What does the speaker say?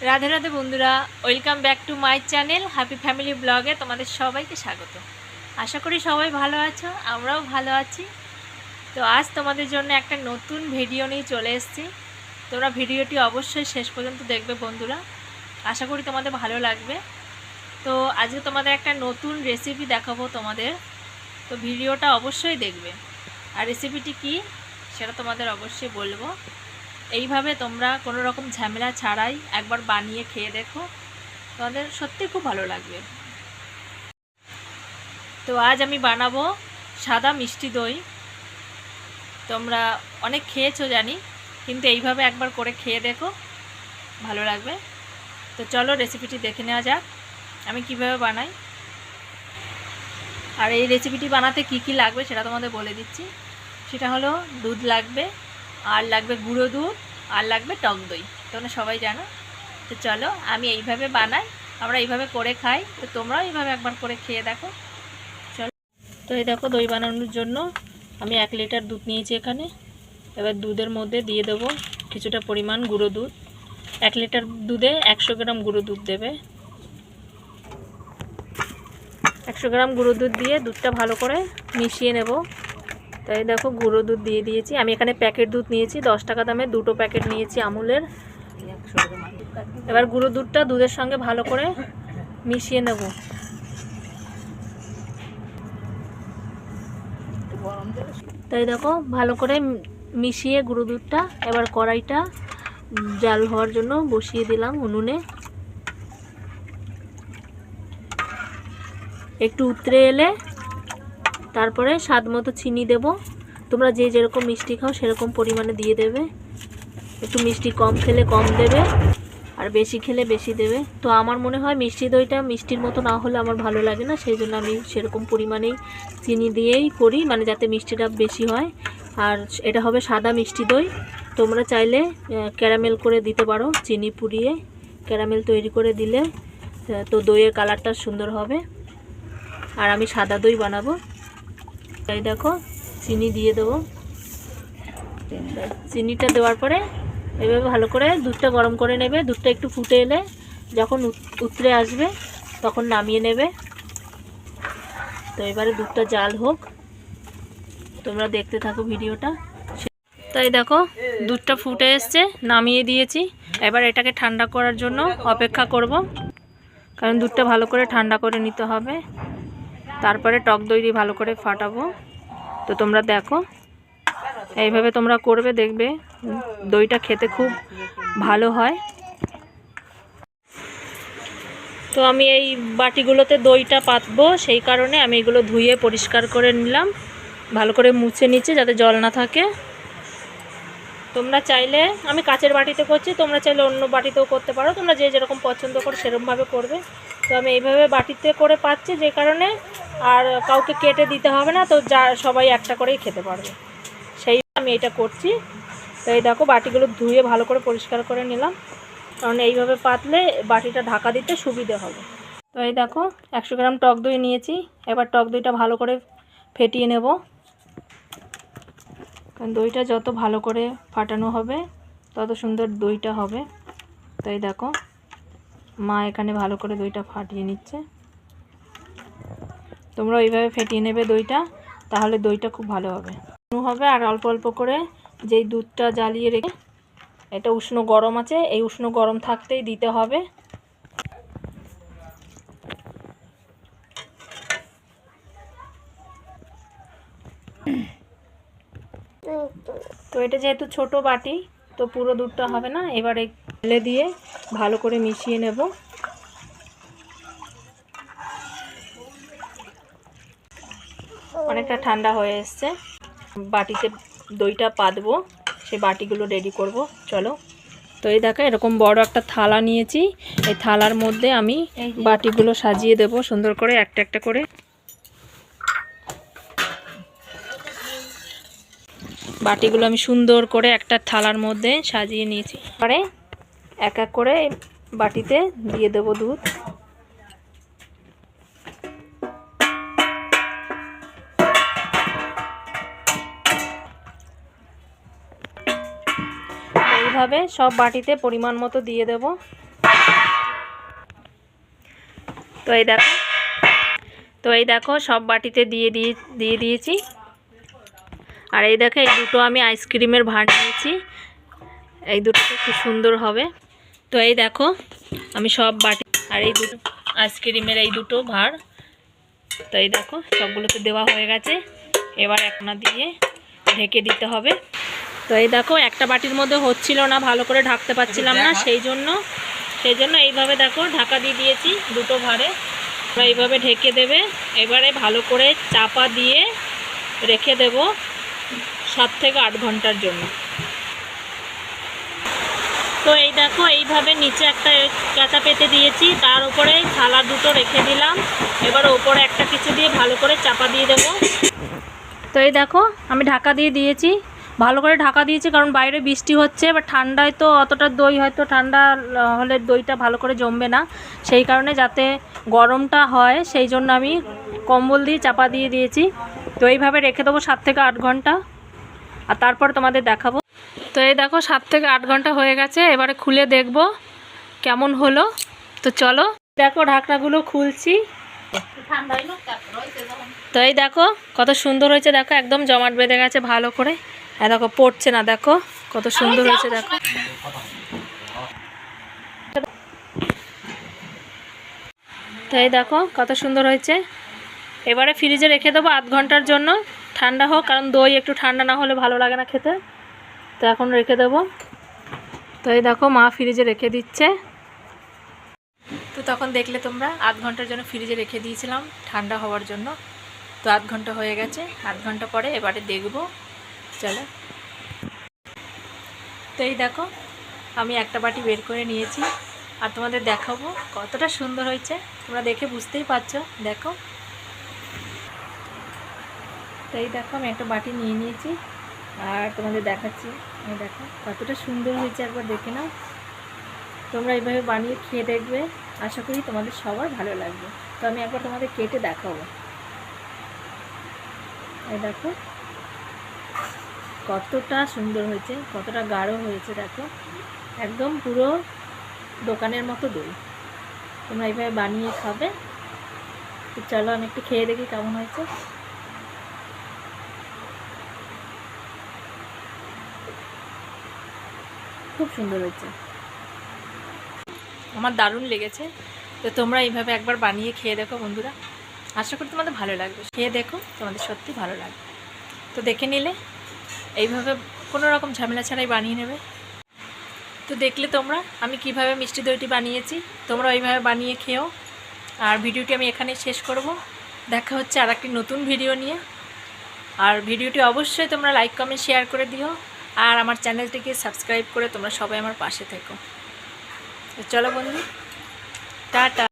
রাধে রাধে বন্ধুরা, welcome back to my channel happy family ব্লগে তোমাদের সবাইকে স্বাগত। আশা করি সবাই ভালো আছো, আমরাও ভালো আছি। তো আজ তোমাদের জন্য একটা নতুন ভিডিও নিয়ে চলে এসেছি। তোমরা ভিডিওটি অবশ্যই শেষ পর্যন্ত দেখবে বন্ধুরা, আশা করি তোমাদের ভালো লাগবে। তো আজকে তোমাদের একটা নতুন রেসিপি দেখাবো তোমাদের, তো ভিডিওটা অবশ্যই দেখবে। আর রেসিপিটি কি সেটা তোমাদের অবশ্যই বলবো। এইভাবে তোমরা কোনো রকম ঝামেলা ছাড়াই একবার বানিয়ে খেয়ে দেখো, তোমাদের সত্যি খুব ভালো লাগবে। তো আজ আমি বানাবো সাদা মিষ্টি দই। তোমরা অনেক খেয়েছো জানি, কিন্তু এইভাবে একবার করে খেয়ে দেখো, ভালো লাগবে। তো চলো রেসিপিটি দেখে নেওয়া যাক আমি কিভাবে বানাই। আর এই রেসিপিটি বানাতে কি কি লাগবে সেটা তোমাদের বলে দিচ্ছি। সেটা হলো দুধ লাগবে, আর লাগবে গুঁড়ো দুধ, আর লাগবে টক দই। তোমরা সবাই জানো। তো চলো আমি এইভাবে বানাই, আমরা এইভাবে করে খাই, তো তোমরাও এইভাবে একবার করে খেয়ে দেখো। চলো, তো এই দেখো দই বানানোর জন্য আমি 1 লিটার দুধ নিয়েছি এখানে। এবার দুধের মধ্যে দিয়ে দেবো কিছুটা পরিমাণ গুঁড়ো দুধ। 1 লিটার দুধে 100 গ্রাম গুঁড়ো দুধ দেবে। 100 গ্রাম গুঁড়ো দুধ দিয়ে দুধটা ভালো করে মিশিয়ে নেব। তাই দেখো গুঁড়ো দুধ দিয়ে দিয়েছি। আমি এখানে প্যাকেট দুধ নিয়েছি, 10 টাকা দামে 2টো প্যাকেট নিয়েছি আমুলের। এবার গুঁড়ো দুধটা দুধের সঙ্গে ভালো করে মিশিয়ে নেব। তাই দেখো ভালো করে মিশিয়ে গুঁড়ো দুধটা এবার কড়াইটা জাল হওয়ার জন্য বসিয়ে দিলাম উনুনে। একটু উতরে এলে তারপরে স্বাদ মতো চিনি দেব। তোমরা যে যেরকম মিষ্টি খাও সেরকম পরিমাণে দিয়ে দেবে। একটু মিষ্টি কম খেলে কম দেবে, আর বেশি খেলে বেশি দেবে। তো আমার মনে হয় মিষ্টি দইটা মিষ্টির মতো না হলে আমার ভালো লাগে না, সেই জন্য আমি সেরকম পরিমাণেই চিনি দিয়েই করি, মানে যাতে মিষ্টিটা বেশি হয়। আর এটা হবে সাদা মিষ্টি দই। তোমরা চাইলে ক্যারামেল করে দিতে পারো, চিনি পুড়িয়ে ক্যারামেল তৈরি করে দিলে তো দইয়ের কালারটা সুন্দর হবে। আর আমি সাদা দই বানাবো। তাই দেখো চিনি দিয়ে দেবো। চিনিটা দেওয়ার পরে এভাবে ভালো করে দুধটা গরম করে নেবে। দুধটা একটু ফুটে এলে যখন উতরে আসবে তখন নামিয়ে নেবে। তো এবারে দুধটা জাল হোক, তোমরা দেখতে থাকো ভিডিওটা। তাই দেখো দুধটা ফুটে এসছে, নামিয়ে দিয়েছি। এবার এটাকে ঠান্ডা করার জন্য অপেক্ষা করব, কারণ দুধটা ভালো করে ঠান্ডা করে নিতে হবে। তারপরে টক দই দিয়ে ভালো করে ফাটাবো। তো তোমরা দেখো এইভাবে তোমরা করবে, দেখবে দইটা খেতে খুব ভালো হয়। তো আমি এই বাটিগুলোতে দইটা পাতবো, সেই কারণে আমি এগুলো ধুয়ে পরিষ্কার করে নিলাম, ভালো করে মুছে নিচ্ছে যাতে জল না থাকে। তোমরা চাইলে, আমি কাচের বাটিতে করছি, তোমরা চাইলে অন্য বাটিতেও করতে পারো, তোমরা যে যেরকম পছন্দ করো সেরকমভাবে করবে। তো আমি এইভাবে বাটিতে করে পাচ্ছি যে কারণে আর কাউকে কেটে দিতে হবে না, তো যা সবাই একটা করেই খেতে পারবে, সেই আমি এটা করছি। তো এই দেখো বাটিগুলো ধুয়ে ভালো করে পরিষ্কার করে নিলাম, কারণ এইভাবে পাতলে বাটিটা ঢাকা দিতে সুবিধে হবে। তো এই দেখো 100 গ্রাম টক দই নিয়েছি। এবার টক দইটা ভালো করে ফেটিয়ে নেব, কারণ দইটা যত ভালো করে ফাটানো হবে তত সুন্দর দইটা হবে। তো এই দেখো মা এখানে ভালো করে দইটা ফাটিয়ে নিচ্ছে। তোমরা এইভাবে ফেটিয়ে নেবে দইটা, তাহলে দইটা খুব ভালো হবে। আর অল্প অল্প করে যেই দুধটা জ্বালিয়ে রেখে, এটা উষ্ণ গরম আছে, এই উষ্ণ গরম থাকতেই দিতে হবে। তো এটা যেহেতু ছোট বাটি, তো পুরো দুধটা হবে না। এবারে ঢেলে দিয়ে ভালো করে মিশিয়ে নেব। অনেকটা ঠান্ডা হয়ে এসছে, বাটিতে দইটা পাতবো, সেই বাটিগুলো রেডি করব। চলো, তো এই দেখো এরকম বড় একটা থালা নিয়েছি। এই থালার মধ্যে আমি বাটিগুলো সাজিয়ে দেব সুন্দর করে, একটা একটা করে। বাটিগুলো আমি সুন্দর করে একটা থালার মধ্যে সাজিয়ে নিয়েছি। পরে এক এক করে বাটিতে দিয়ে দেব দুধ। এইভাবে সব বাটিতে পরিমাণ মতো দিয়ে দেব। তো এই দেখো সব বাটিতে দিয়ে দিয়েছি। আর এই দেখো এই দুটো আমি আইসক্রিমের ভাঁড় নিয়েছি, এই দুটো খুব সুন্দর হবে। তো এই দেখো আমি সব বাটি আর এই দুটো আইসক্রিমের এই দুটো ভাঁড়, তো এই দেখো সবগুলোতে দেওয়া হয়ে গেছে। এবার একনা দিয়ে ঢেকে দিতে হবে। তো এই দেখো একটা বাটির মধ্যে হচ্ছিল না, ভালো করে ঢাকতে পারছিলাম না, সেই জন্য এইভাবে দেখো ঢাকা দিয়ে দিয়েছি দুটো ভাঁড়ে। এইভাবে ঢেকে দেবে। এবারে ভালো করে চাপা দিয়ে রেখে দেব 7 থেকে 8 ঘন্টার জন্য। তো এই দেখো এইভাবে নিচে একটা কাঁচা পেতে দিয়েছি, তার উপরে থালা দুটো রেখে দিলাম। এবার ওপরে একটা কিছু দিয়ে ভালো করে চাপা দিয়ে দেবো। তো এই দেখো আমি ঢাকা দিয়ে দিয়েছি, ভালো করে ঢাকা দিয়েছি, কারণ বাইরে বৃষ্টি হচ্ছে। এবার ঠান্ডায় তো অতটা দই হয়তো ঠান্ডা হলে দইটা ভালো করে জমবে না, সেই কারণে যাতে গরমটা হয় সেই জন্য আমি কম্বল দিয়ে চাপা দিয়ে দিয়েছি। তো এইভাবে রেখে দেবো 7 থেকে 8 ঘন্টা, আর তারপর তোমাদের দেখাবো। তো এই দেখো 7 থেকে 8 ঘন্টা হয়ে গেছে, এবারে খুলে দেখব কেমন হলো। তো চলো দেখো ঢাকনাগুলো খুলছি। তো এই দেখো কত সুন্দর হয়েছে, দেখো একদম জমাট বেঁধে গেছে ভালো করে। দেখো পড়ছে না, দেখো কত সুন্দর হয়েছে। দেখো তো এই দেখো কত সুন্দর হয়েছে। এবারে ফ্রিজে রেখে দেবো 8 ঘন্টার জন্য, ঠান্ডা হোক, কারণ দই একটু ঠান্ডা না হলে ভালো লাগে না খেতে। তো এখন রেখে দেবো। তো এই দেখো মা ফ্রিজে রেখে দিচ্ছে। তো তখন দেখলে তোমরা 8 ঘন্টার জন্য ফ্রিজে রেখে দিয়েছিলাম ঠান্ডা হওয়ার জন্য। তো 8 ঘন্টা হয়ে গেছে, 8 ঘন্টা পরে এবারে দেখব। চলো। তো এই দেখো আমি একটা বাটি বের করে নিয়েছি, আর তোমাদের দেখাবো কতটা সুন্দর হয়েছে। তোমরা দেখে বুঝতেই পারছো, দেখো। তো এই দেখো আমি একটা বাটি নিয়ে নিয়েছি, আর তোমাদের দেখাচ্ছি। এই দেখো কতটা সুন্দর হয়েছে, একবার দেখে নাও। তোমরা এইভাবে বানিয়ে খেয়ে দেখবে, আশা করি তোমাদের সবার ভালো লাগবে। তো আমি একবার তোমাদের কেটে দেখাবো। এই দেখো কতটা সুন্দর হয়েছে, কতটা গাঢ় হয়েছে, দেখো একদম পুরো দোকানের মতো দই। তোমরা এইভাবে বানিয়ে খাবে। তো চলো আমি একটু খেয়ে দেখি কেমন হয়েছে। খুব সুন্দর হয়েছে, আমার দারুণ লেগেছে। তো তোমরা এইভাবে একবার বানিয়ে খেয়ে দেখো বন্ধুরা, আশা করি তোমাদের ভালো লাগবে। খেয়ে দেখো, তোমাদের সত্যি ভালো লাগবে। তো দেখে নিলে এইভাবে কোনো রকম ঝামেলা ছাড়াই বানিয়ে নেবে। তো দেখলে তোমরা আমি কিভাবে মিষ্টি দইটি বানিয়েছি, তোমরা এইভাবে বানিয়ে খেও। আর ভিডিওটি আমি এখানেই শেষ করব। দেখা হচ্ছে আর একটি নতুন ভিডিও নিয়ে। আর ভিডিওটি অবশ্যই তোমরা লাইক কমেন্ট শেয়ার করে দিও, আর আমার চ্যানেলটিকে সাবস্ক্রাইব করে তোমরা সবাই আমার পাশে থেকো। তো চলো বন্ধু, টাটা।